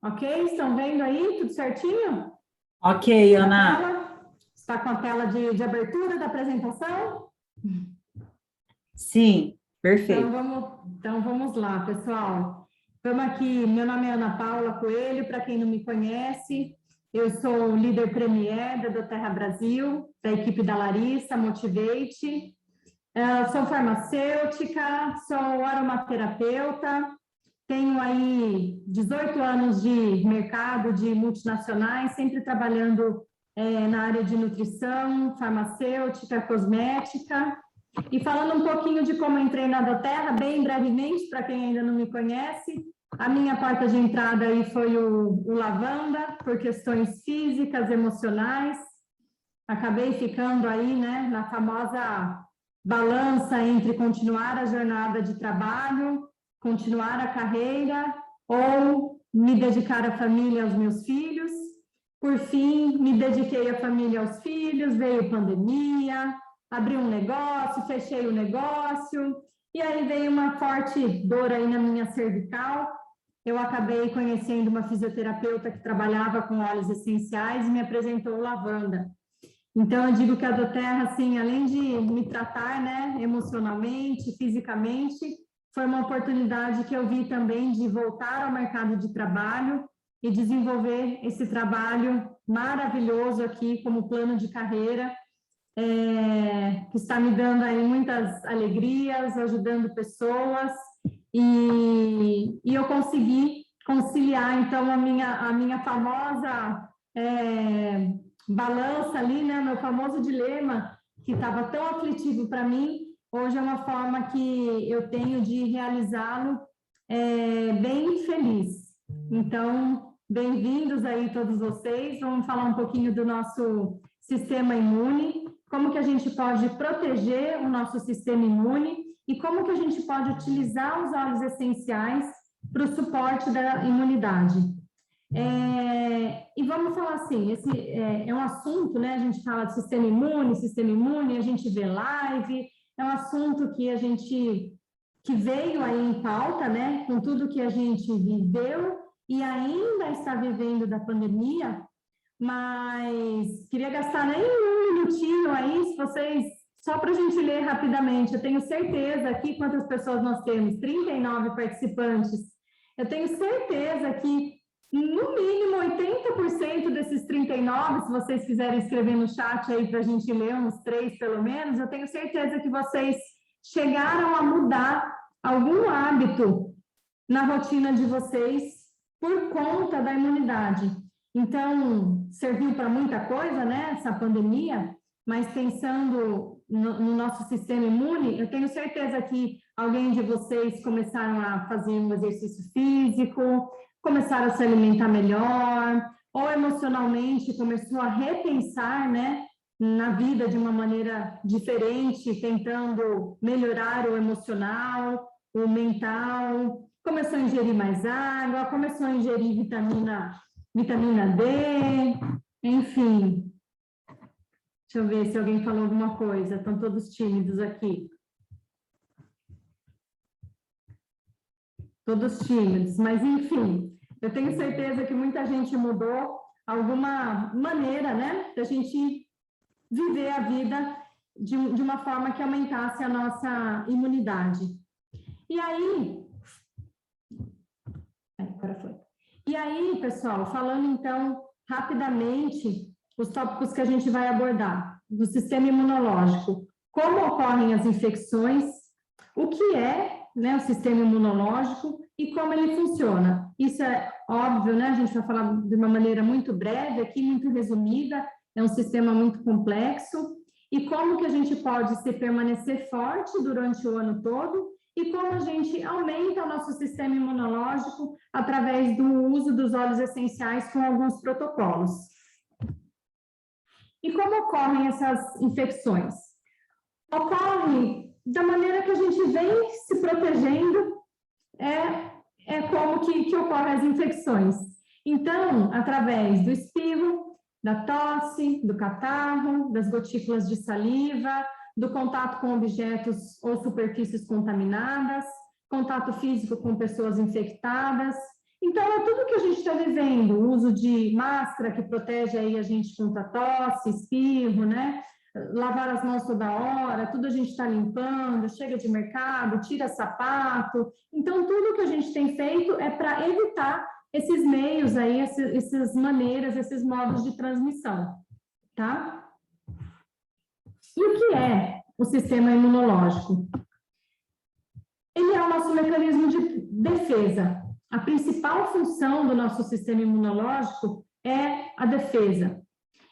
Ok? Estão vendo aí? Tudo certinho? Ok, Ana. Está com a tela de abertura da apresentação? Sim, perfeito. Então vamos lá, pessoal. Vamos aqui, meu nome é Ana Paula Coelho, para quem não me conhece, eu sou líder premier da Doterra Brasil, da equipe da Larissa, Motivate. Sou farmacêutica, sou aromaterapeuta, tenho aí 18 anos de mercado de multinacionais, sempre trabalhando na área de nutrição, farmacêutica, cosmética. E falando um pouquinho de como entrei na Doterra, bem brevemente, para quem ainda não me conhece, a minha porta de entrada aí foi o Lavanda, por questões físicas, emocionais. Acabei ficando aí, né, na famosa balança entre continuar a jornada de trabalho, continuar a carreira ou me dedicar à família, aos meus filhos. Por fim, me dediquei à família, aos filhos, veio pandemia, abri um negócio, fechei o negócio, e aí veio uma forte dor aí na minha cervical. Eu acabei conhecendo uma fisioterapeuta que trabalhava com óleos essenciais e me apresentou o lavanda. Então, eu digo que a Doterra, assim, além de me tratar, né, emocionalmente, fisicamente, foi uma oportunidade que eu vi também de voltar ao mercado de trabalho e desenvolver esse trabalho maravilhoso aqui como plano de carreira, que está me dando aí muitas alegrias, ajudando pessoas, e eu consegui conciliar, então, a minha famosa balança ali, né, meu famoso dilema, que estava tão aflitivo para mim, hoje é uma forma que eu tenho de realizá-lo bem feliz. Então, bem-vindos aí todos vocês, vamos falar um pouquinho do nosso sistema imune, como que a gente pode proteger o nosso sistema imune e como que a gente pode utilizar os óleos essenciais para o suporte da imunidade. E vamos falar assim, esse é um assunto, né? A gente fala de sistema imune, a gente vê live, é um assunto que veio aí em pauta, né? Com tudo que a gente viveu e ainda está vivendo da pandemia, mas queria gastar nem um minutinho aí, se vocês, só para a gente ler rapidamente, eu tenho certeza aqui quantas pessoas nós temos, 39 participantes, eu tenho certeza que no mínimo 80% desses 39, se vocês quiserem escrever no chat aí para a gente ler uns 3 pelo menos, eu tenho certeza que vocês chegaram a mudar algum hábito na rotina de vocês por conta da imunidade. Então, serviu para muita coisa, né, essa pandemia, mas pensando no nosso sistema imune, eu tenho certeza que alguém de vocês começaram a fazer um exercício físico, começaram a se alimentar melhor, ou emocionalmente começou a repensar, né, na vida de uma maneira diferente, tentando melhorar o emocional, o mental, começou a ingerir mais água, começou a ingerir vitamina D, enfim. Deixa eu ver se alguém falou alguma coisa, estão todos tímidos aqui. Todos tímidos, mas enfim, eu tenho certeza que muita gente mudou alguma maneira, né, da gente viver a vida de uma forma que aumentasse a nossa imunidade. E aí, agora foi. E aí, pessoal, falando então rapidamente os tópicos que a gente vai abordar do sistema imunológico, como ocorrem as infecções, o que é, né, o sistema imunológico e como ele funciona. Isso é óbvio, né? A gente vai falar de uma maneira muito breve aqui, muito resumida, é um sistema muito complexo, e como que a gente pode se permanecer forte durante o ano todo e como a gente aumenta o nosso sistema imunológico através do uso dos óleos essenciais com alguns protocolos. E como ocorrem essas infecções? Ocorre da maneira que a gente vem se protegendo, como que ocorrem as infecções. Então, através do espirro, da tosse, do catarro, das gotículas de saliva, do contato com objetos ou superfícies contaminadas, contato físico com pessoas infectadas, Então, é tudo que a gente está vivendo, o uso de máscara que protege aí a gente contra tosse, espirro, né? Lavar as mãos toda hora, tudo a gente está limpando, chega de mercado, tira sapato. Então, tudo que a gente tem feito é para evitar esses meios aí, essas maneiras, esses modos de transmissão, tá? E o que é o sistema imunológico? Ele é o nosso mecanismo de defesa. A principal função do nosso sistema imunológico é a defesa.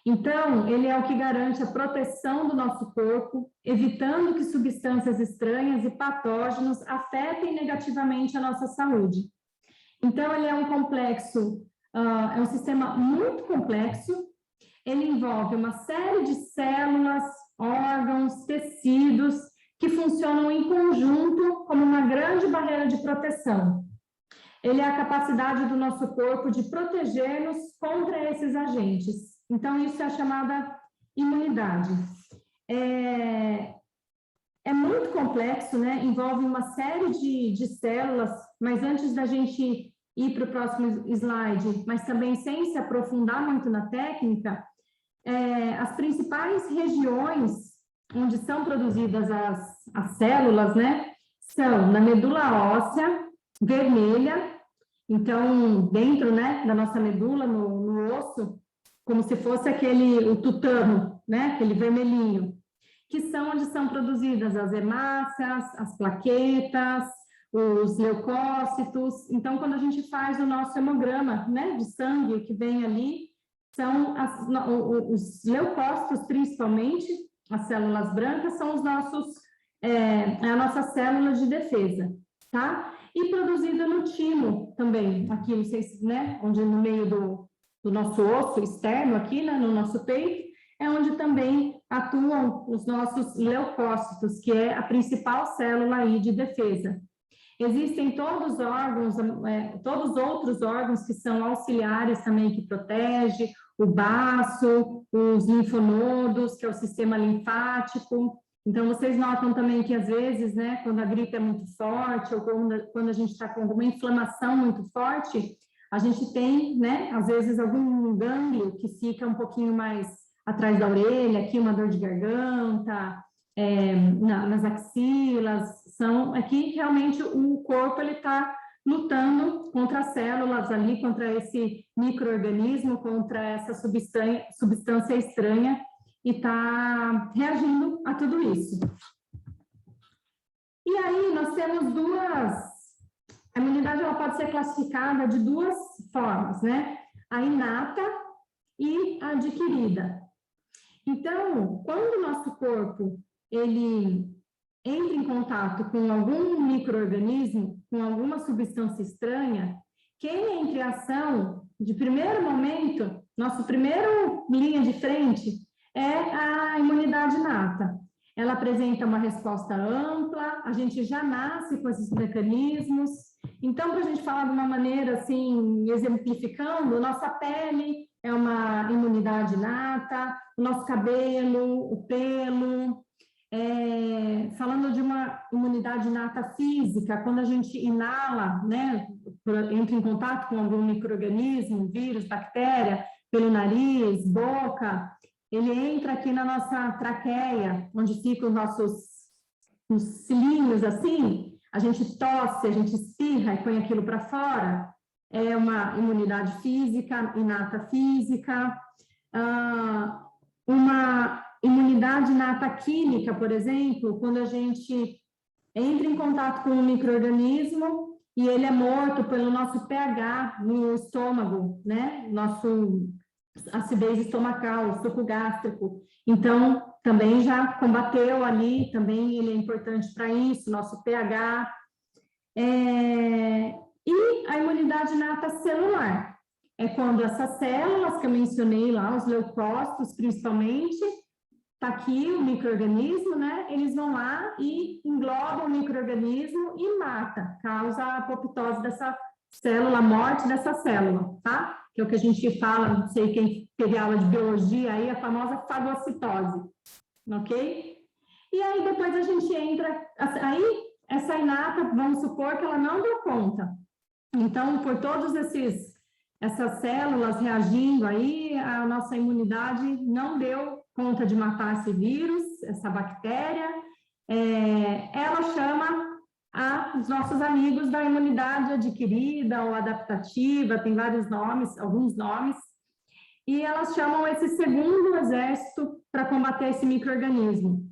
Então, ele é o que garante a proteção do nosso corpo, evitando que substâncias estranhas e patógenos afetem negativamente a nossa saúde. Então, ele é um complexo, é um sistema muito complexo. Ele envolve uma série de células, órgãos, tecidos que funcionam em conjunto como uma grande barreira de proteção. Ele é a capacidade do nosso corpo de proteger-nos contra esses agentes. Então, isso é a chamada imunidade. É muito complexo, né? Envolve uma série de células, mas antes da gente ir para o próximo slide, mas também sem se aprofundar muito na técnica, as principais regiões onde são produzidas as células, né? São na medula óssea vermelha, então, dentro, né, da nossa medula, no osso, como se fosse o tutano, né, aquele vermelhinho, que são onde são produzidas as hemácias, as plaquetas, os leucócitos. Então, quando a gente faz o nosso hemograma, né, de sangue, o que vem ali, são os leucócitos, principalmente, as células brancas, são os nossos, a nossa célula de defesa, tá? E produzida no timo também, aqui, não sei se, né, onde no meio do nosso osso externo aqui, né, no nosso peito, é onde também atuam os nossos leucócitos, que é a principal célula aí de defesa. Existem todos os outros órgãos que são auxiliares também, que protege, o baço, os linfonodos, que é o sistema linfático. Então, vocês notam também que, às vezes, né, quando a gripe é muito forte, ou quando a gente está com alguma inflamação muito forte, a gente tem, né, às vezes, algum gânglio que fica um pouquinho mais atrás da orelha, aqui uma dor de garganta, nas axilas, aqui realmente o corpo ele está lutando contra as células ali, contra esse micro-organismo, contra essa substância estranha, e está reagindo a tudo isso. E aí nós temos a imunidade ela pode ser classificada de duas formas, né? A inata e a adquirida. Então, quando o nosso corpo ele entra em contato com algum micro-organismo, com alguma substância estranha, quem entra em ação de primeiro momento, nosso primeiro linha de frente, é a imunidade inata. Ela apresenta uma resposta ampla, a gente já nasce com esses mecanismos. Então, para a gente falar de uma maneira assim, exemplificando, nossa pele é uma imunidade inata, o nosso cabelo, o pelo. Falando de uma imunidade inata física, quando a gente inala, né, entra em contato com algum micro-organismo, vírus, bactéria, pelo nariz, boca, ele entra aqui na nossa traqueia, onde ficam os cilindros assim, a gente tosse, a gente espirra e põe aquilo para fora, é uma imunidade física, inata física. Uma imunidade inata química, por exemplo, quando a gente entra em contato com um micro-organismo e ele é morto pelo nosso pH no estômago, né? Nosso acidez estomacal, suco gástrico. Então, também já combateu ali, também ele é importante para isso, nosso pH. E a imunidade inata celular. É quando essas células que eu mencionei lá, os leucócitos principalmente, está aqui o micro-organismo, né? Eles vão lá e englobam o micro-organismo e mata, causa a apoptose dessa célula, a morte dessa célula, tá? Que é o que a gente fala, não sei quem teve aula de biologia, aí a famosa fagocitose, ok? E aí depois a gente entra, aí essa inata, vamos supor que ela não deu conta. Então, por todos essas células reagindo aí, a nossa imunidade não deu conta de matar esse vírus, essa bactéria. Ela chama os nossos amigos da imunidade adquirida ou adaptativa, tem vários nomes, alguns nomes, e elas chamam esse segundo exército para combater esse micro-organismo.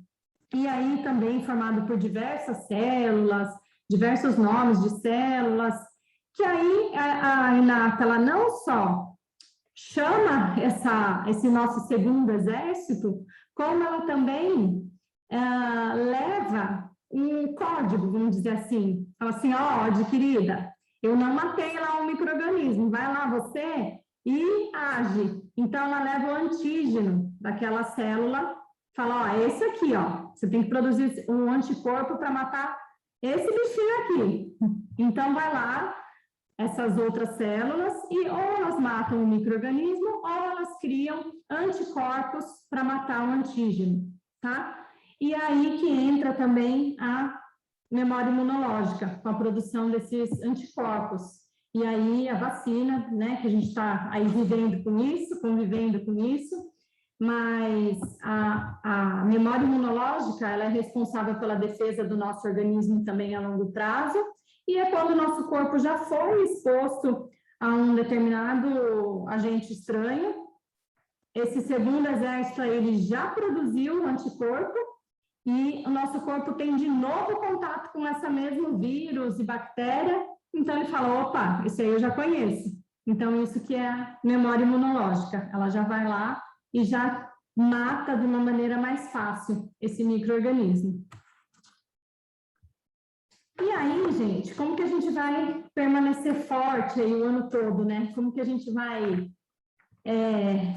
E aí também formado por diversas células, diversos nomes de células, que aí a Inata, ela não só chama esse nosso segundo exército, como ela também leva um código, vamos dizer assim. Fala assim, ó, adquirida, eu não matei lá um micro-organismo, vai lá você e age. Então, ela leva o antígeno daquela célula, fala, ó, esse aqui, ó, você tem que produzir um anticorpo para matar esse bichinho aqui. Então, vai lá, essas outras células, e ou elas matam o micro-organismo, ou elas criam anticorpos para matar o antígeno, tá? E aí que entra também a memória imunológica, com a produção desses anticorpos. E aí a vacina, né, que a gente está aí vivendo com isso, convivendo com isso, mas a memória imunológica, ela é responsável pela defesa do nosso organismo também a longo prazo, e é quando o nosso corpo já foi exposto a um determinado agente estranho, esse segundo exército aí, ele já produziu um anticorpo, e o nosso corpo tem de novo contato com essa mesmo vírus e bactéria, então ele fala, opa, isso aí eu já conheço. Então, isso que é a memória imunológica, ela já vai lá e já mata de uma maneira mais fácil esse micro-organismo. E aí, gente, como que a gente vai permanecer forte aí o ano todo, né? Como que a gente vai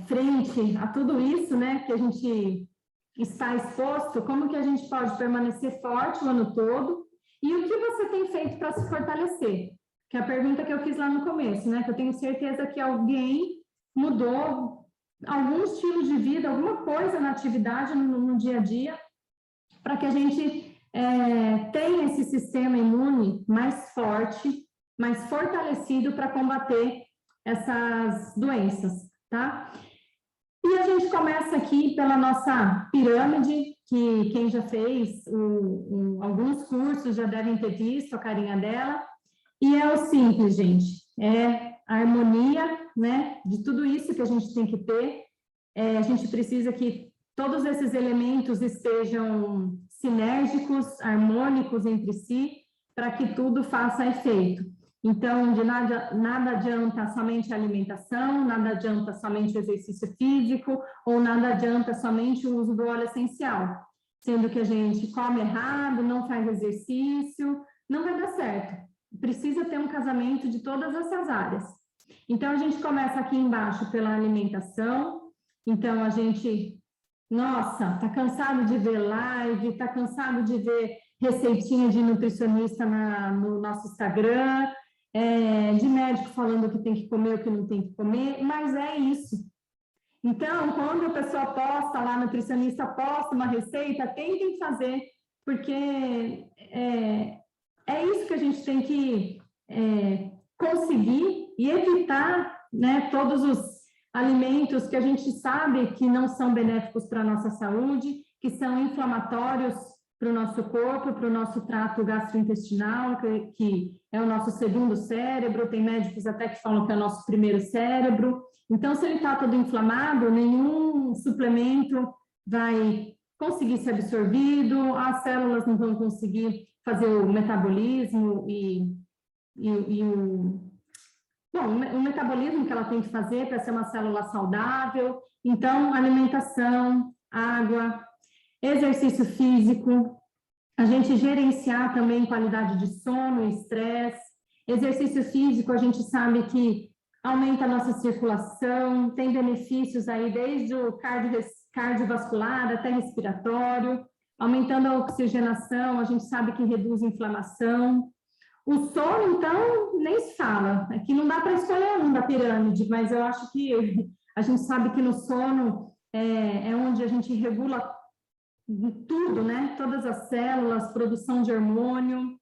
frente a tudo isso, né, que a gente está exposto, como que a gente pode permanecer forte o ano todo e o que você tem feito para se fortalecer? Que é a pergunta que eu fiz lá no começo, né, que eu tenho certeza que alguém mudou algum estilo de vida, alguma coisa na atividade, no dia a dia, para que a gente tenha esse sistema imune mais forte, mais fortalecido para combater essas doenças, tá? E a gente começa aqui pela nossa pirâmide, que quem já fez alguns cursos já devem ter visto a carinha dela, e é o simples, gente, é a harmonia, né, de tudo isso que a gente tem que ter, a gente precisa que todos esses elementos estejam sinérgicos, harmônicos entre si, para que tudo faça efeito. Então, de nada adianta somente a alimentação, nada adianta somente o exercício físico, ou nada adianta somente o uso do óleo essencial. Sendo que a gente come errado, não faz exercício, não vai dar certo. Precisa ter um casamento de todas essas áreas. Então, a gente começa aqui embaixo pela alimentação. Então, a gente, nossa, tá cansado de ver live, tá cansado de ver receitinha de nutricionista no nosso Instagram, de médico falando o que tem que comer, o que não tem que comer, mas é isso. Então, quando a pessoa posta lá, nutricionista posta uma receita, tentem fazer, porque é isso que a gente tem que conseguir e evitar, né, todos os alimentos que a gente sabe que não são benéficos para a nossa saúde, que são inflamatórios para o nosso corpo, para o nosso trato gastrointestinal, que é o nosso segundo cérebro, tem médicos até que falam que é o nosso primeiro cérebro. Então, se ele está todo inflamado, nenhum suplemento vai conseguir ser absorvido, as células não vão conseguir fazer o metabolismo o metabolismo que ela tem que fazer para ser uma célula saudável. Então, alimentação, água, exercício físico, a gente gerenciar também qualidade de sono e estresse. Exercício físico, a gente sabe que aumenta a nossa circulação, tem benefícios aí desde o cardiovascular até respiratório, aumentando a oxigenação, a gente sabe que reduz a inflamação. O sono, então, nem se fala. Aqui não dá para escolher um da pirâmide, mas eu acho que a gente sabe que no sono é onde a gente regula tudo, né? Todas as células, produção de hormônio.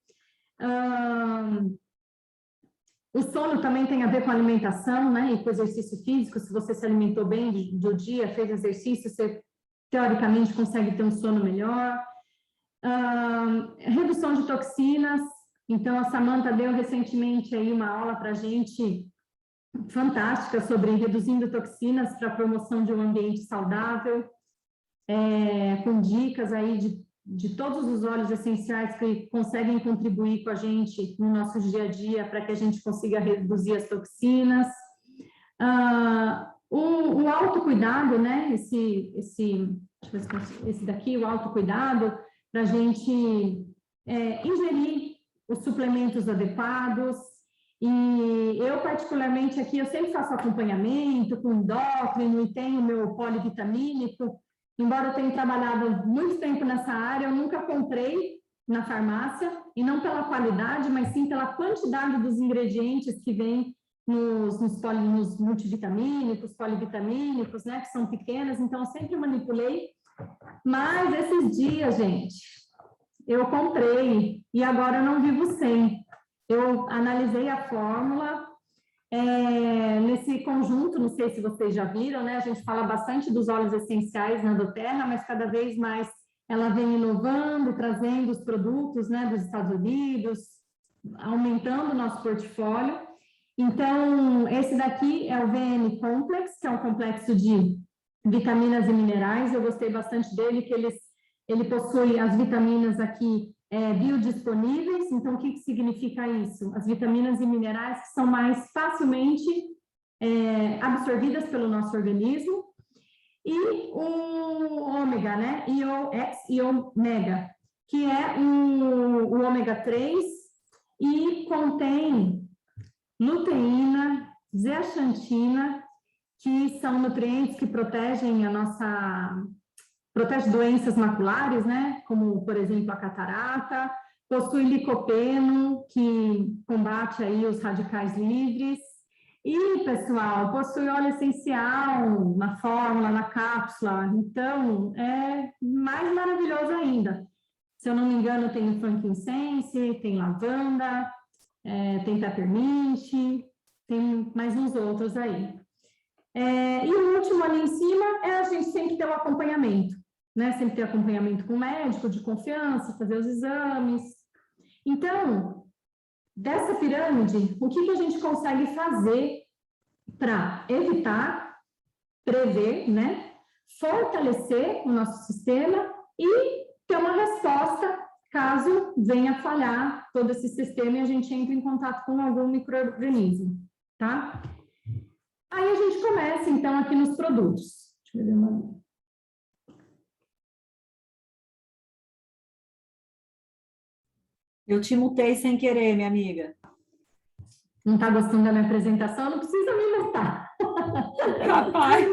O sono também tem a ver com alimentação, né? E com exercício físico. Se você se alimentou bem do dia, fez exercício, você teoricamente consegue ter um sono melhor. Redução de toxinas. Então, a Samantha deu recentemente aí uma aula para a gente fantástica sobre reduzindo toxinas para a promoção de um ambiente saudável, com dicas aí de todos os óleos essenciais que conseguem contribuir com a gente no nosso dia a dia para que a gente consiga reduzir as toxinas. O autocuidado, né? Esse daqui, o autocuidado, para a gente ingerir os suplementos adequados. E eu, particularmente, aqui, eu sempre faço acompanhamento com endócrino e tenho meu polivitamínico. Embora eu tenha trabalhado muito tempo nessa área, eu nunca comprei na farmácia, e não pela qualidade, mas sim pela quantidade dos ingredientes que vem nos multivitamínicos, polivitamínicos, né, que são pequenas, então eu sempre manipulei. Mas esses dias, gente, eu comprei e agora eu não vivo sem. Eu analisei a fórmula, nesse conjunto, não sei se vocês já viram, né? A gente fala bastante dos óleos essenciais na doTERRA, mas cada vez mais ela vem inovando, trazendo os produtos, né, dos Estados Unidos, aumentando o nosso portfólio. Então, esse daqui é o VN Complex, que é um complexo de vitaminas e minerais. Eu gostei bastante dele, que ele possui as vitaminas aqui biodisponíveis. Então, o que significa isso? As vitaminas e minerais que são mais facilmente absorvidas pelo nosso organismo. E o ômega, né? IOX e ômega, que é o ômega 3 e contém luteína, zeaxantina, que são nutrientes que protegem protege doenças maculares, né? Como, por exemplo, a catarata. Possui licopeno, que combate aí os radicais livres. E, pessoal, possui óleo essencial na fórmula, na cápsula. Então, é mais maravilhoso ainda. Se eu não me engano, tem o frankincense, tem lavanda, tem peppermint, tem mais uns outros aí. E o último ali em cima a gente sempre ter o acompanhamento, né? Sempre ter acompanhamento com o médico de confiança, fazer os exames. Então, dessa pirâmide, o que a gente consegue fazer para evitar, prever, né? Fortalecer o nosso sistema e ter uma resposta caso venha falhar todo esse sistema e a gente entre em contato com algum micro-organismo, tá? Aí a gente começa, então, aqui nos produtos. Deixa eu ver uma... Eu te mutei sem querer, minha amiga. Não está gostando da minha apresentação? Não precisa me mutar. Capaz.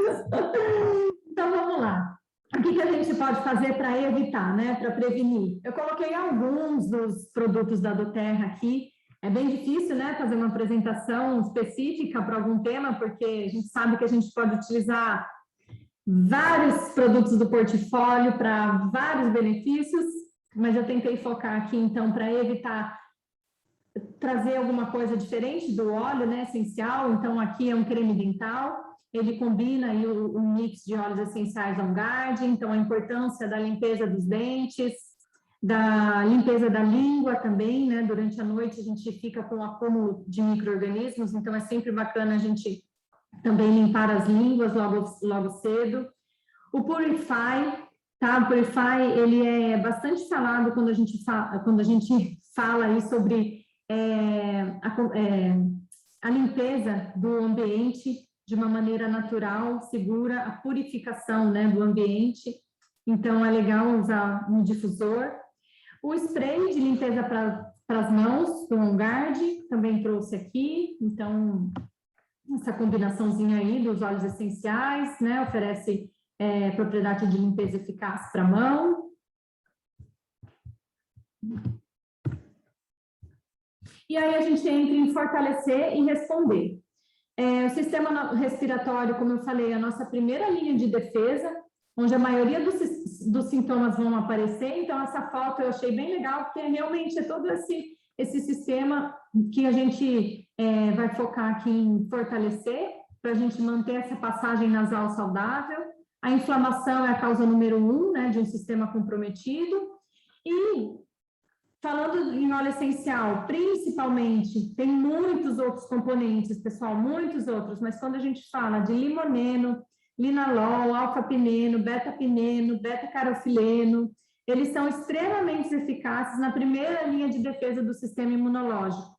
Então, vamos lá. O que a gente pode fazer para evitar, né? Para prevenir? Eu coloquei alguns dos produtos da doTERRA aqui. É bem difícil, né, fazer uma apresentação específica para algum tema, porque a gente sabe que a gente pode utilizar vários produtos do portfólio para vários benefícios, mas eu tentei focar aqui, então, para evitar trazer alguma coisa diferente do óleo, né, essencial. Então, aqui é um creme dental, ele combina aí o mix de óleos essenciais On Guard, então a importância da limpeza dos dentes, da limpeza da língua também, né? Durante a noite a gente fica com um acúmulo de micro-organismos, então é sempre bacana a gente também limpar as línguas logo cedo. O Purify, tá? O Purify, ele é bastante falado quando a gente fala aí sobre a limpeza do ambiente de uma maneira natural, segura, a purificação, né, do ambiente. Então, é legal usar um difusor. O spray de limpeza para as mãos, do On Guard, também trouxe aqui. Então, essa combinaçãozinha aí dos óleos essenciais, né, oferece propriedade de limpeza eficaz para a mão. E aí a gente entra em fortalecer e responder. O sistema respiratório, como eu falei, é a nossa primeira linha de defesa, onde a maioria dos sintomas vão aparecer. Então, essa foto eu achei bem legal, porque realmente é todo esse sistema que a gente vai focar aqui em fortalecer, para a gente manter essa passagem nasal saudável. A inflamação é a causa número 1, né, de um sistema comprometido. E, falando em óleo essencial, principalmente, tem muitos outros componentes, pessoal, muitos outros, mas quando a gente fala de limoneno, linalol, alfa-pineno, beta-pineno, beta-carofileno, eles são extremamente eficazes na primeira linha de defesa do sistema imunológico,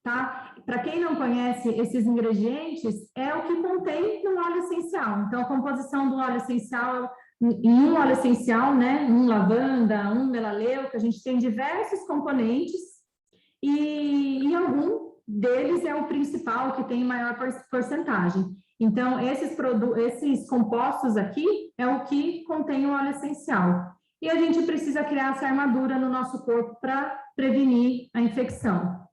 tá? Para quem não conhece esses ingredientes, é o que contém no óleo essencial. Então, a composição do óleo essencial, em um óleo essencial, né, um lavanda, um melaleuca, a gente tem diversos componentes e algum deles é o principal, que tem maior porcentagem. Então, esses compostos aqui é o que contém o óleo essencial. E a gente precisa criar essa armadura no nosso corpo para prevenir a infecção.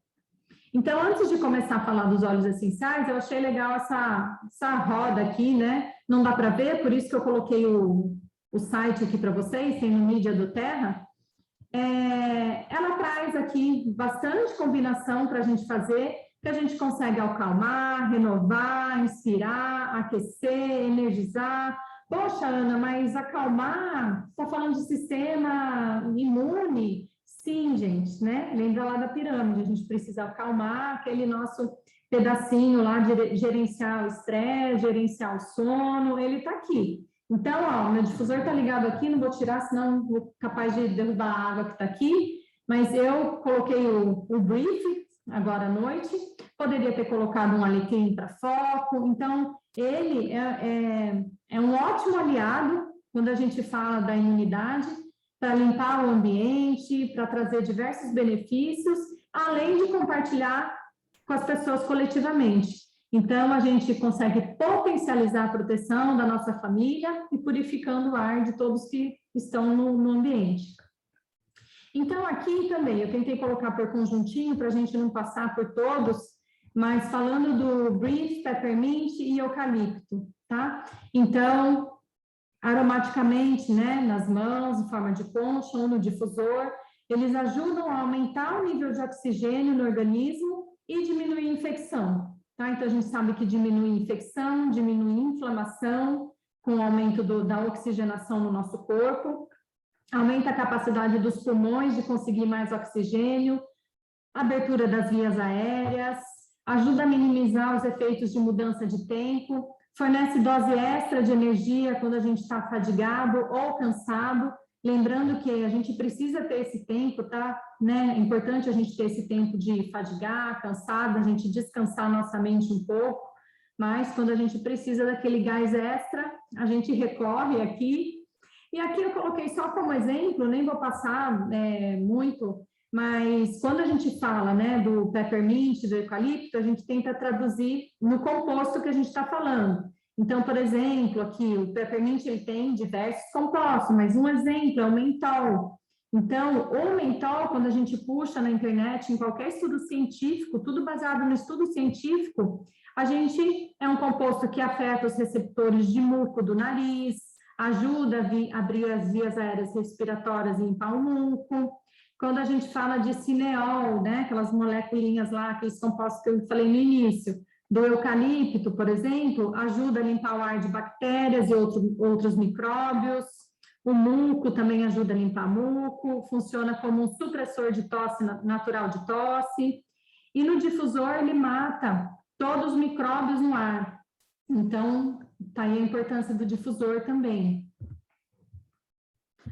Então, antes de começar a falar dos óleos essenciais, eu achei legal essa roda aqui, né? Não dá para ver, por isso que eu coloquei o site aqui para vocês, tem no Mídia do Terra. Ela traz aqui bastante combinação para a gente fazer, que a gente consegue acalmar, renovar, inspirar, aquecer, energizar. Poxa, Ana, mas acalmar, está falando de sistema imune? Sim, gente, né? Lembra lá da pirâmide, a gente precisa acalmar aquele nosso pedacinho lá de gerenciar o estresse, gerenciar o sono, ele está aqui. Então, ó, meu difusor está ligado aqui, não vou tirar, senão vou capaz de derrubar a água que está aqui, mas eu coloquei o brief agora à noite, poderia ter colocado um alecrim para foco, então ele é um ótimo aliado quando a gente fala da imunidade, para limpar o ambiente, para trazer diversos benefícios, além de compartilhar com as pessoas coletivamente. Então, a gente consegue potencializar a proteção da nossa família e purificando o ar de todos que estão no ambiente. Então, aqui também, eu tentei colocar por conjuntinho, para a gente não passar por todos, mas falando do Brief, Peppermint e Eucalipto, tá? Então, aromaticamente, né, nas mãos, em forma de concha ou no difusor, eles ajudam a aumentar o nível de oxigênio no organismo e diminuir a infecção, tá? Então, a gente sabe que diminui a infecção, diminui a inflamação, com o aumento da oxigenação no nosso corpo, aumenta a capacidade dos pulmões de conseguir mais oxigênio, abertura das vias aéreas, ajuda a minimizar os efeitos de mudança de tempo, fornece dose extra de energia quando a gente está fadigado ou cansado, lembrando que a gente precisa ter esse tempo, tá? Né? É importante a gente ter esse tempo de fadigar, cansado, a gente descansar nossa mente um pouco, mas quando a gente precisa daquele gás extra, a gente recorre aqui. E aqui eu coloquei só como exemplo, nem vou passar muito, mas quando a gente fala, né, do peppermint, do eucalipto, a gente tenta traduzir no composto que a gente está falando. Então, por exemplo, aqui o peppermint ele tem diversos compostos, mas um exemplo é o mentol. Então, o mentol, quando a gente puxa na internet, em qualquer estudo científico, tudo baseado no estudo científico, a gente é um composto que afeta os receptores de muco do nariz, ajuda a abrir as vias aéreas respiratórias e limpar o muco. Quando a gente fala de cineol, né, aquelas moléculinhas lá, aqueles compostos que eu falei no início, do eucalipto, por exemplo, ajuda a limpar o ar de bactérias e outros micróbios. O muco também ajuda a limpar muco, funciona como um supressor de tosse natural de tosse. E no difusor ele mata todos os micróbios no ar. Então, tá aí a importância do difusor também.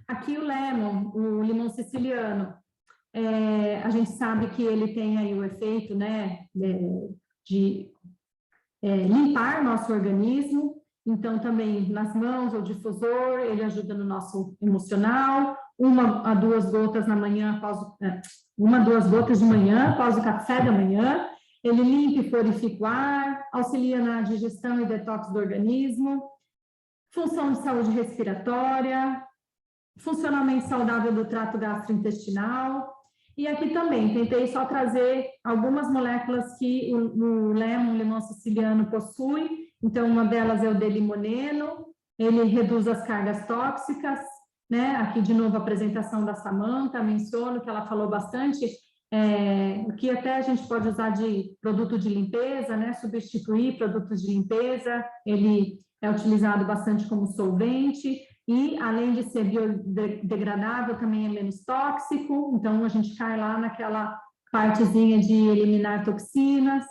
Aqui o limão siciliano, a gente sabe que ele tem aí o efeito, né, de limpar nosso organismo, então também nas mãos, o difusor, ele ajuda no nosso emocional, 1 a 2 gotas na manhã, 1 a 2 gotas de manhã, após o café da manhã, ele limpa e purifica o ar, auxilia na digestão e detox do organismo, função de saúde respiratória, funcionamento saudável do trato gastrointestinal. E aqui também, tentei só trazer algumas moléculas que o limão siciliano possui. Então, uma delas é o D-limoneno, ele reduz as cargas tóxicas, né? Aqui, de novo, a apresentação da Samantha, menciono que ela falou bastante o que até a gente pode usar de produto de limpeza, né? Substituir produtos de limpeza, ele é utilizado bastante como solvente e, além de ser biodegradável, também é menos tóxico, então a gente cai lá naquela partezinha de eliminar toxinas.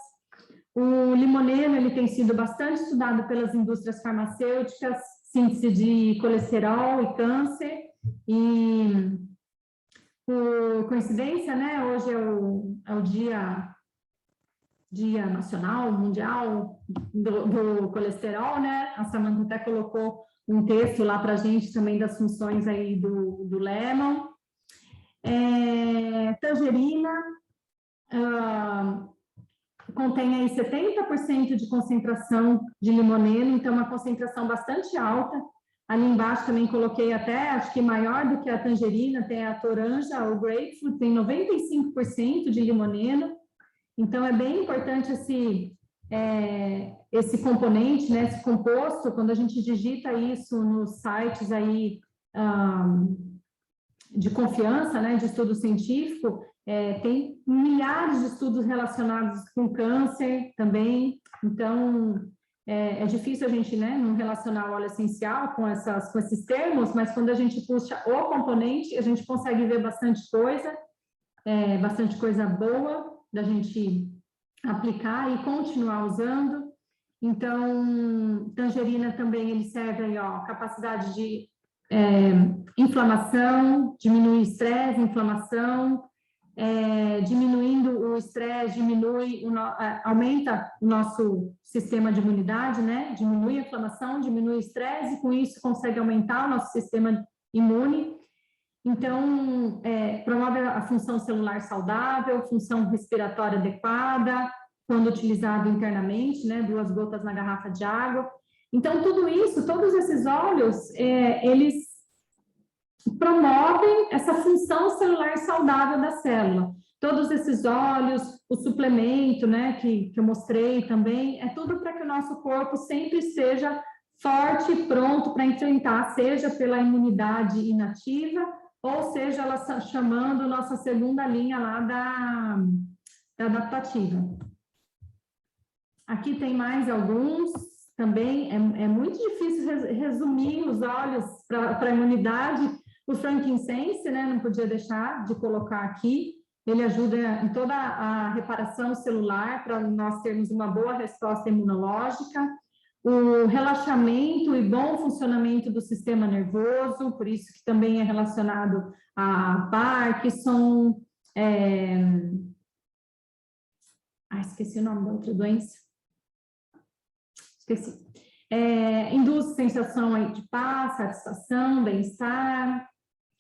O limoneno, ele tem sido bastante estudado pelas indústrias farmacêuticas, síntese de colesterol e câncer, e por coincidência, né, hoje é o dia nacional, mundial do colesterol, né, a Samantha até colocou um texto lá para a gente também das funções aí do lemon. Tangerina, contém aí 70% de concentração de limoneno, então uma concentração bastante alta. Ali embaixo também coloquei até, acho que maior do que a tangerina, tem a toranja, o grapefruit, tem 95% de limoneno. Então é bem importante esse componente, né, esse composto, quando a gente digita isso nos sites aí de confiança, né, de estudo científico, tem milhares de estudos relacionados com câncer também, então é difícil a gente, né, não relacionar o óleo essencial com esses termos, mas quando a gente puxa o componente, a gente consegue ver bastante coisa boa da gente aplicar e continuar usando. Então, tangerina também, ele serve aí, ó, capacidade de inflamação, diminui estresse, inflamação, diminuindo o estresse, aumenta o nosso sistema de imunidade, né? Diminui a inflamação, diminui o estresse, e com isso consegue aumentar o nosso sistema imune. Então, promove a função celular saudável, função respiratória adequada, quando utilizado internamente, né? 2 gotas na garrafa de água. Então, tudo isso, todos esses óleos, eles promovem essa função celular saudável da célula. Todos esses óleos, o suplemento, né, que eu mostrei também, é tudo para que o nosso corpo sempre seja forte e pronto para enfrentar, seja pela imunidade inativa, ou seja, ela chamando nossa segunda linha lá da adaptativa. Aqui tem mais alguns também, é muito difícil resumir os óleos para a imunidade. O frankincense, né, não podia deixar de colocar aqui, ele ajuda em toda a reparação celular para nós termos uma boa resposta imunológica, o relaxamento e bom funcionamento do sistema nervoso, por isso que também é relacionado a Parkinson, esqueci o nome da outra doença, esqueci. Induz sensação aí de paz, satisfação, bem-estar,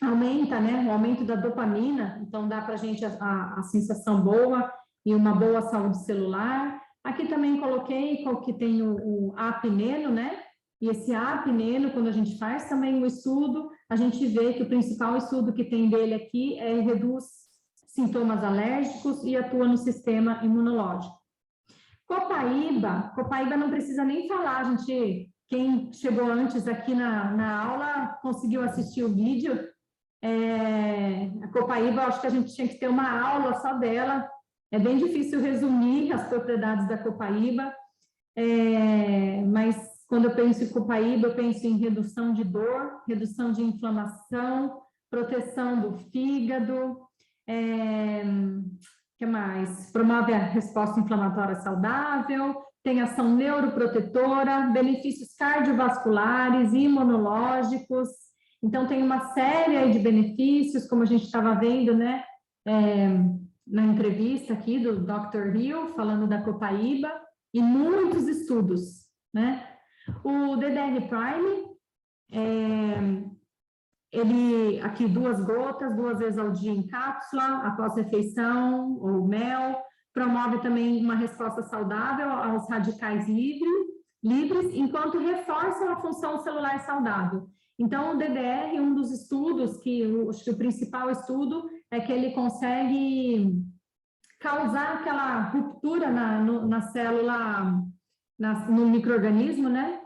aumenta, né, o aumento da dopamina, então dá para a gente a sensação boa e uma boa saúde celular. Aqui também coloquei que tem o apneno, né, e esse apneno, quando a gente faz também o estudo, a gente vê que o principal estudo que tem dele aqui reduz sintomas alérgicos e atua no sistema imunológico. Copaíba não precisa nem falar, gente, quem chegou antes aqui na aula conseguiu assistir o vídeo. A copaíba, acho que a gente tinha que ter uma aula só dela, é bem difícil resumir as propriedades da copaíba, mas quando eu penso em copaíba, eu penso em redução de dor, redução de inflamação, proteção do fígado, que mais? Promove a resposta inflamatória saudável, tem ação neuroprotetora, benefícios cardiovasculares, imunológicos. Então, tem uma série de benefícios, como a gente estava vendo, né, na entrevista aqui do Dr. Hill, falando da copaíba, e muitos estudos, né? O DDR Prime, ele, aqui 2 gotas, 2 vezes ao dia em cápsula, após refeição ou mel, promove também uma resposta saudável aos radicais livres, enquanto reforça a função celular saudável. Então, o DDR, um dos estudos, acho que o principal estudo é que ele consegue causar aquela ruptura na célula, no micro-organismo, né?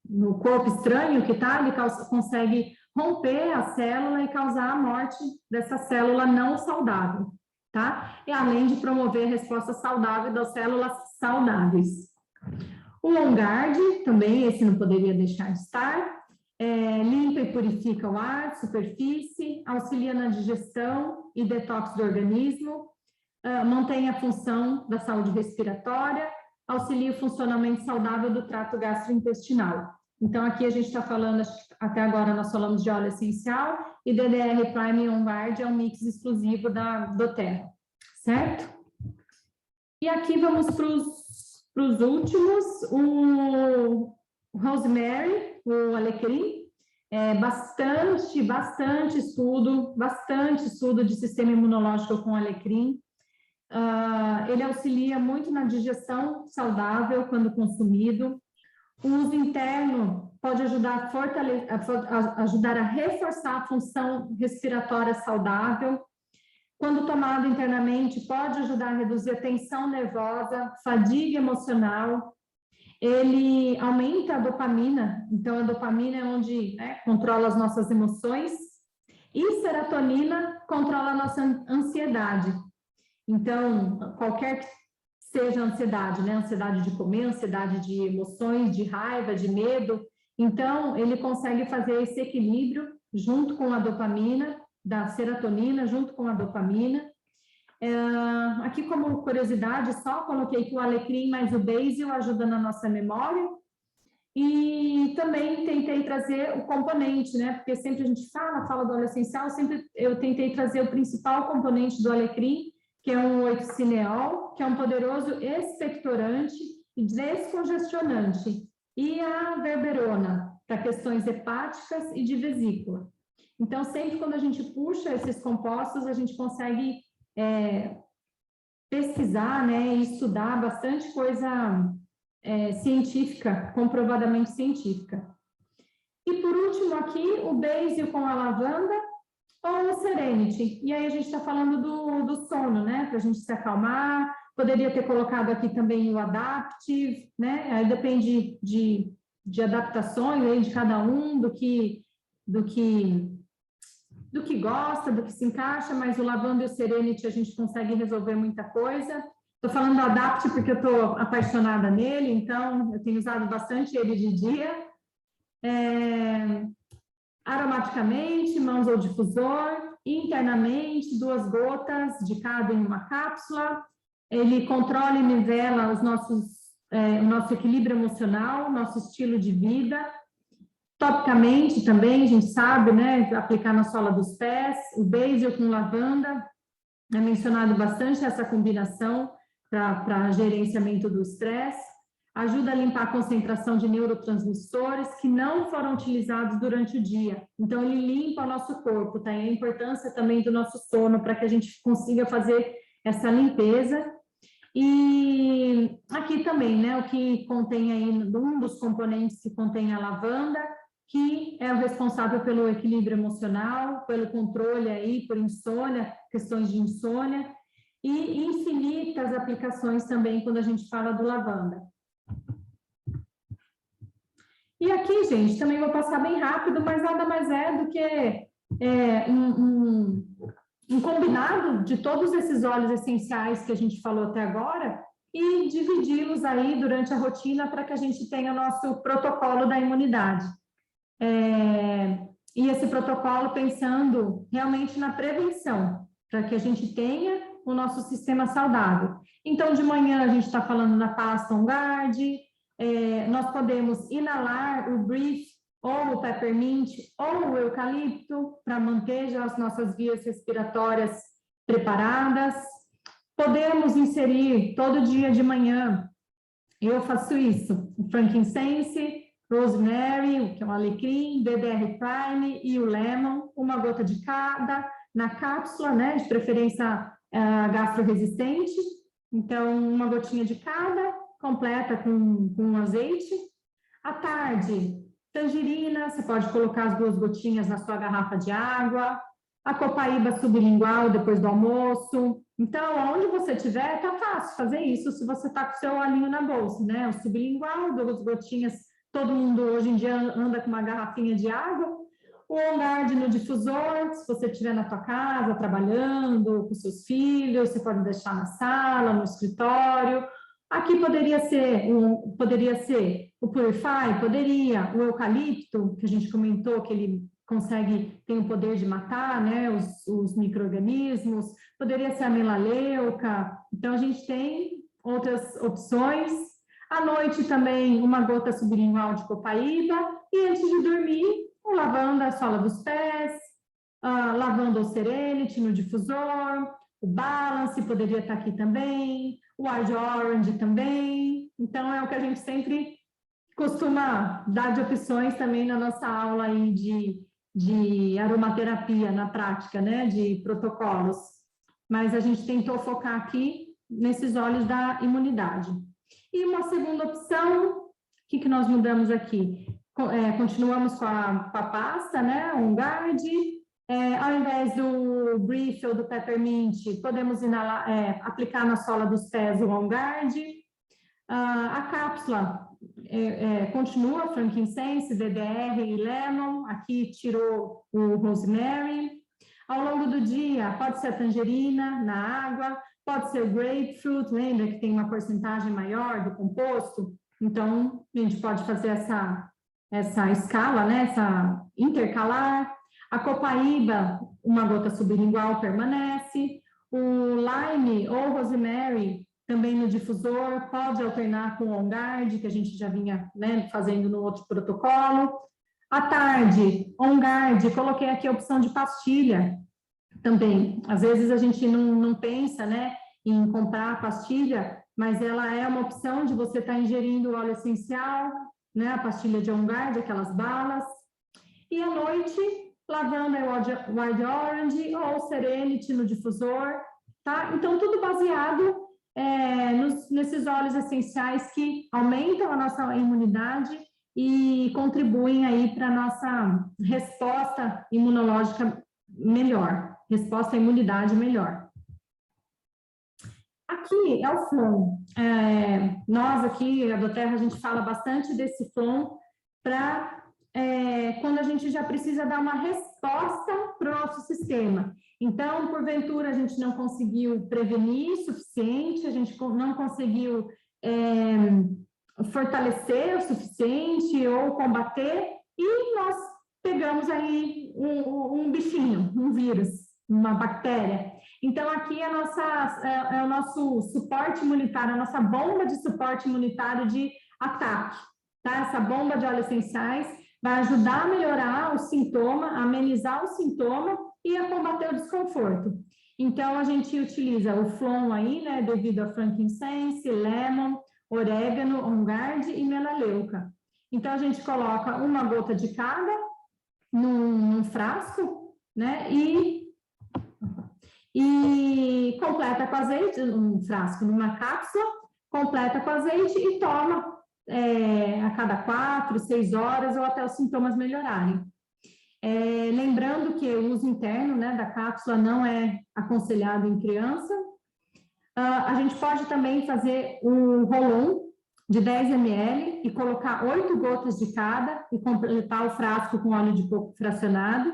No corpo estranho que está, ele consegue romper a célula e causar a morte dessa célula não saudável, tá? E além de promover a resposta saudável das células saudáveis. O OnGuard, também, esse não poderia deixar de estar, limpa e purifica o ar, superfície, auxilia na digestão e detox do organismo, mantém a função da saúde respiratória, auxilia o funcionamento saudável do trato gastrointestinal. Então, aqui a gente está falando, até agora nós falamos de óleo essencial, e DDR Prime e OnGuard é um mix exclusivo da doTERRA, certo? E aqui vamos para os últimos, o Rosemary, o alecrim, bastante estudo de sistema imunológico com alecrim. Ele auxilia muito na digestão saudável quando consumido. O uso interno pode ajudar a reforçar a função respiratória saudável. Quando tomado internamente, pode ajudar a reduzir a tensão nervosa, fadiga emocional. Ele aumenta a dopamina, então a dopamina é onde controla as nossas emoções, e serotonina controla a nossa ansiedade. Então, qualquer que seja a ansiedade, né? Ansiedade de comer, ansiedade de emoções, de raiva, de medo. Então, ele consegue fazer esse equilíbrio junto com a dopamina, da serotonina, junto com a dopamina. Aqui, como curiosidade, só coloquei que o alecrim mais o basil ajuda na nossa memória. E também tentei trazer o componente, né? Porque sempre a gente fala do óleo essencial, sempre eu tentei trazer o principal componente do alecrim, que é um oxicineol, que é um poderoso expectorante e descongestionante, e a berberona, para questões hepáticas e de vesícula. Então, sempre quando a gente puxa esses compostos, a gente consegue pesquisar, né, e estudar bastante coisa científica, comprovadamente científica. E por último aqui, o basil com a lavanda, ou o Serenity, e aí a gente está falando do sono, né, para a gente se acalmar. Poderia ter colocado aqui também o Adaptive, né, aí depende de adaptações aí de cada um, do que gosta, do que se encaixa, mas o lavanda e o Serenity a gente consegue resolver muita coisa. Estou falando do Adaptive porque eu estou apaixonada nele, então eu tenho usado bastante ele de dia. Aromaticamente, mãos ou difusor, internamente, 2 gotas de cada em uma cápsula. Ele controla e nivela o nosso equilíbrio emocional, nosso estilo de vida. Topicamente também, a gente sabe, né, aplicar na sola dos pés. O basil com lavanda, é mencionado bastante essa combinação para gerenciamento do estresse. Ajuda a limpar a concentração de neurotransmissores que não foram utilizados durante o dia. Então, ele limpa o nosso corpo, tá? E a importância também do nosso sono para que a gente consiga fazer essa limpeza. E aqui também, né, o que contém aí, um dos componentes que contém a lavanda, que é o responsável pelo equilíbrio emocional, pelo controle aí, por insônia, questões de insônia, e infinitas aplicações também quando a gente fala do lavanda. E aqui, gente, também vou passar bem rápido, mas nada mais é do que um combinado de todos esses óleos essenciais que a gente falou até agora e dividi-los aí durante a rotina para que a gente tenha o nosso protocolo da imunidade. E esse protocolo pensando realmente na prevenção, para que a gente tenha o nosso sistema saudável. Então, de manhã a gente está falando na pasta OnGuard. Nós podemos inalar o Breathe, ou o Peppermint, ou o Eucalipto, para manter já as nossas vias respiratórias preparadas. Podemos inserir todo dia de manhã, eu faço isso, o Frankincense, Rosemary, que é um alecrim, DDR Prime e o Lemon, 1 gota de cada, na cápsula, né, de preferência gastroresistente. Então, 1 gotinha de cada, completa com azeite. À tarde, tangerina, você pode colocar as 2 gotinhas na sua garrafa de água. A copaíba sublingual depois do almoço. Então, onde você estiver, tá fácil fazer isso se você tá com o seu olhinho na bolsa, né? O sublingual, 2 gotinhas, todo mundo hoje em dia anda com uma garrafinha de água. O On-Guard no difusor, se você estiver na tua casa, trabalhando com seus filhos, você pode deixar na sala, no escritório. Aqui poderia ser o Purify, poderia, o eucalipto, que a gente comentou que ele tem o poder de matar, né, os micro-organismos, poderia ser a melaleuca. Então, a gente tem outras opções. À noite também, uma gota sublingual de copaíba, e antes de dormir, o lavanda, a sola dos pés, lavanda ou serenity no difusor, o balance poderia estar aqui também, o Wild Orange também. Então, é o que a gente sempre costuma dar de opções também na nossa aula aí de aromaterapia na prática, né, de protocolos. Mas a gente tentou focar aqui nesses óleos da imunidade. E uma segunda opção, o que nós mudamos aqui? Continuamos com a pasta, né, o On-Guard. Ao invés do Brief ou do Peppermint, podemos aplicar na sola dos pés o On-Guard. A cápsula continua Frankincense, DDR e Lemon. Aqui tirou o Rosemary. Ao longo do dia, pode ser a tangerina na água, pode ser o grapefruit, lembra que tem uma porcentagem maior do composto? Então, a gente pode fazer essa escala, né? Essa intercalar. A copaíba, uma gota sublingual permanece. O lime ou rosemary, também no difusor, pode alternar com o On-Guard, que a gente já vinha, né, fazendo no outro protocolo. À tarde, On-Guard, coloquei aqui a opção de pastilha também. Às vezes a gente não pensa, né, em comprar a pastilha, mas ela é uma opção de você estar ingerindo óleo essencial, né, a pastilha de On-Guard, aquelas balas. E à noite, lavanda e Wild Orange ou Serenity no difusor, tá? Então, tudo baseado nesses óleos essenciais que aumentam a nossa imunidade e contribuem aí para a nossa resposta imunológica melhor, resposta à imunidade melhor. Aqui é o Flon. Nós aqui, a Doterra, a gente fala bastante desse Flon para quando a gente já precisa dar uma resposta para o nosso sistema. Então, porventura, a gente não conseguiu prevenir o suficiente, a gente não conseguiu fortalecer o suficiente ou combater, e nós pegamos aí um bichinho, um vírus, uma bactéria. Então, aqui é o nosso suporte imunitário, a nossa bomba de suporte imunitário de ataque, tá? Essa bomba de óleos essenciais vai ajudar a melhorar o sintoma, a amenizar o sintoma e a combater o desconforto. Então, a gente utiliza o Flon aí, né, devido a frankincense, lemon, orégano, On-Guard e melaleuca. Então, a gente coloca uma gota de cada num frasco, né, e completa com azeite, um frasco numa cápsula, completa com azeite e toma a cada 4, 6 horas ou até os sintomas melhorarem. Lembrando que o uso interno, né, da cápsula não é aconselhado em criança. A gente pode também fazer um rolon de 10 ml e colocar 8 gotas de cada e completar o frasco com óleo de coco fracionado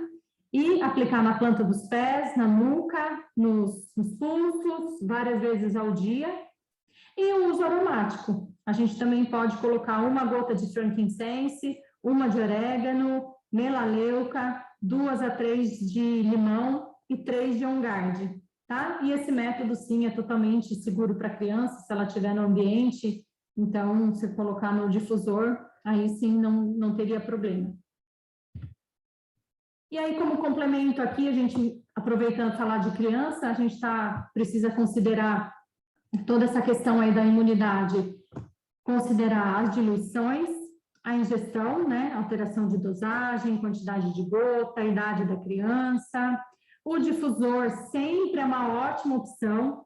e aplicar na planta dos pés, na nuca, nos pulsos, várias vezes ao dia. E o uso aromático. A gente também pode colocar uma gota de frankincense, uma de orégano, melaleuca, 2 a 3 de limão e 3 de On-Guard, tá? E esse método, sim, é totalmente seguro para a criança, se ela estiver no ambiente. Então, se colocar no difusor, aí sim não teria problema. E aí, como complemento aqui, a gente, aproveitando falar de criança, a gente precisa considerar toda essa questão aí da imunidade, considerar as diluições, a ingestão, né, alteração de dosagem, quantidade de gota, a idade da criança. O difusor sempre é uma ótima opção.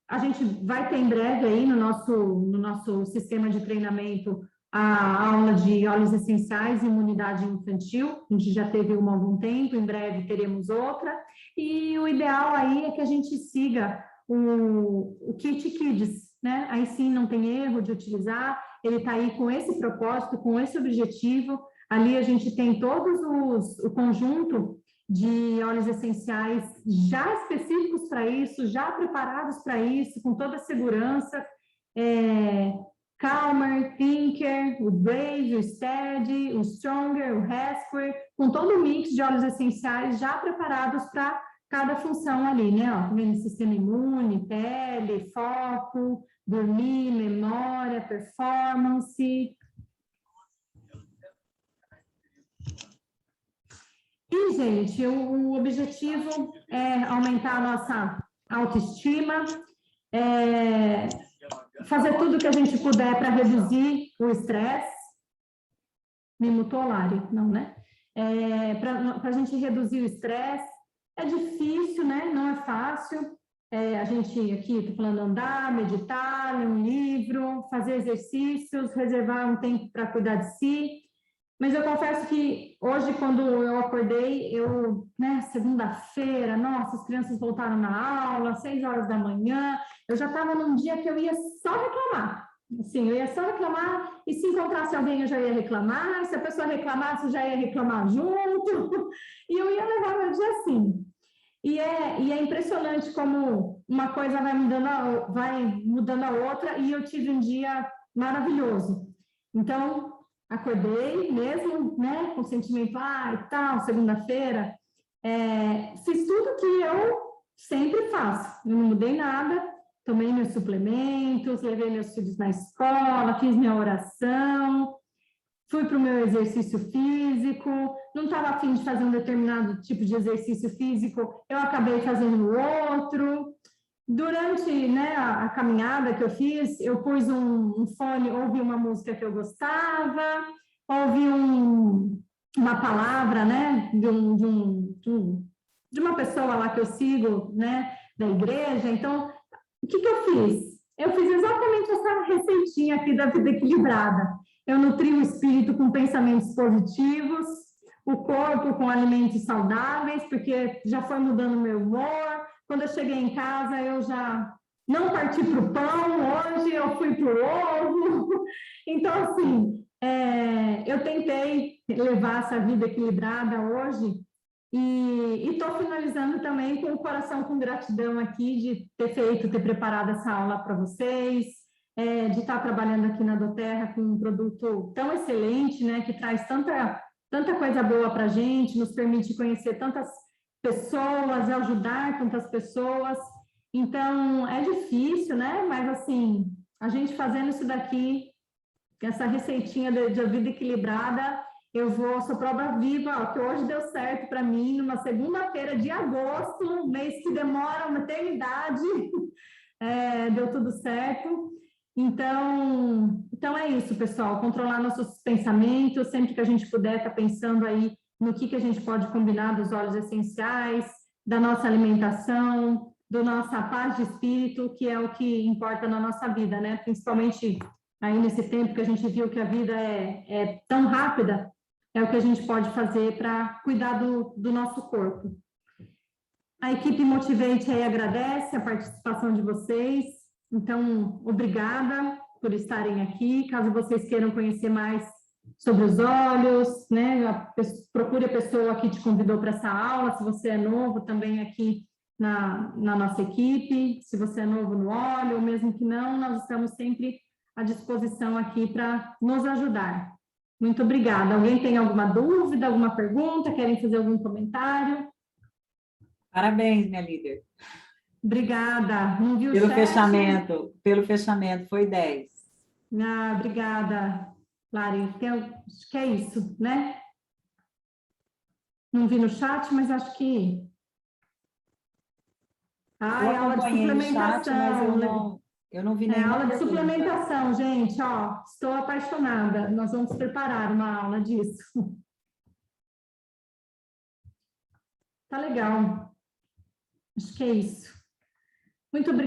A gente vai ter em breve aí no nosso sistema de treinamento a aula de óleos essenciais e imunidade infantil. A gente já teve uma há algum tempo, em breve teremos outra. E o ideal aí é que a gente siga o Kit Kids, né? Aí sim não tem erro de utilizar, ele está aí com esse propósito, com esse objetivo. Ali a gente tem o conjunto de óleos essenciais já específicos para isso, já preparados para isso, com toda a segurança. Calmer, Thinker, o Brave, o Steady, o Stronger, o Raspberry, com todo o mix de óleos essenciais já preparados para cada função ali, né? Ó, vendo sistema imune, pele, foco, dormir, memória, performance. E, gente, o objetivo é aumentar a nossa autoestima, fazer tudo que a gente puder para reduzir o estresse. Me mutou, Lari? Não, né? Para a gente reduzir o estresse. É difícil, né? Não é fácil. A gente aqui, estou falando, andar, meditar, ler um livro, fazer exercícios, reservar um tempo para cuidar de si. Mas eu confesso que hoje, quando eu acordei, né, segunda-feira, nossa, as crianças voltaram na aula, 6 horas da manhã, eu já estava num dia que eu ia só reclamar. Assim, eu ia só reclamar, e se encontrasse alguém eu já ia reclamar, se a pessoa reclamasse eu já ia reclamar junto, e eu ia levar meu dia assim. E é impressionante como uma coisa vai mudando a outra, e eu tive um dia maravilhoso. Então, acordei mesmo, né, com o sentimento, e tal, segunda-feira, fiz tudo que eu sempre faço, eu não mudei nada, tomei meus suplementos, levei meus filhos na escola, fiz minha oração, fui para o meu exercício físico, não estava a fim de fazer um determinado tipo de exercício físico, eu acabei fazendo outro. Durante, né, a caminhada que eu fiz, eu pus um fone, ouvi uma música que eu gostava, ouvi uma palavra, né, de uma pessoa lá que eu sigo, né, da igreja. Então, o que eu fiz? Eu fiz exatamente essa receitinha aqui da vida equilibrada. Eu nutri o espírito com pensamentos positivos, o corpo com alimentos saudáveis, porque já foi mudando o meu humor. Quando eu cheguei em casa, eu já não parti para o pão, hoje eu fui para o ovo. Então, assim, eu tentei levar essa vida equilibrada hoje e estou finalizando também com o coração com gratidão aqui de ter preparado essa aula para vocês, de estar trabalhando aqui na Doterra com um produto tão excelente, né, que traz tanta coisa boa para a gente, nos permite conhecer tantas pessoas, ajudar tantas pessoas. Então, é difícil, né? Mas, assim, a gente fazendo isso daqui, essa receitinha de vida equilibrada, sou prova viva, que hoje deu certo para mim, numa segunda-feira de agosto, um mês que demora uma eternidade, deu tudo certo. Então é isso, pessoal, controlar nossos pensamentos, sempre que a gente puder estar pensando aí no que a gente pode combinar dos óleos essenciais, da nossa alimentação, da nossa paz de espírito, que é o que importa na nossa vida, né? Principalmente aí nesse tempo que a gente viu que a vida é tão rápida, é o que a gente pode fazer para cuidar do nosso corpo. A equipe Motivate aí agradece a participação de vocês, então, obrigada por estarem aqui. Caso vocês queiram conhecer mais sobre os óleos, né, procure a pessoa que te convidou para essa aula, se você é novo também aqui na nossa equipe, se você é novo no óleo, ou mesmo que não, nós estamos sempre à disposição aqui para nos ajudar. Muito obrigada. Alguém tem alguma dúvida, alguma pergunta, querem fazer algum comentário? Parabéns, minha líder. Obrigada. Não vi o chat? Pelo fechamento, foi 10. Obrigada, Lari. Acho que é isso, né? Não vi no chat, mas acho que... aula de suplementação. Chat, mas eu não vi nenhuma aula de pergunta. suplementação, gente, ó, estou apaixonada. Nós vamos preparar uma aula disso. Tá legal. Acho que é isso. Muito obrigada.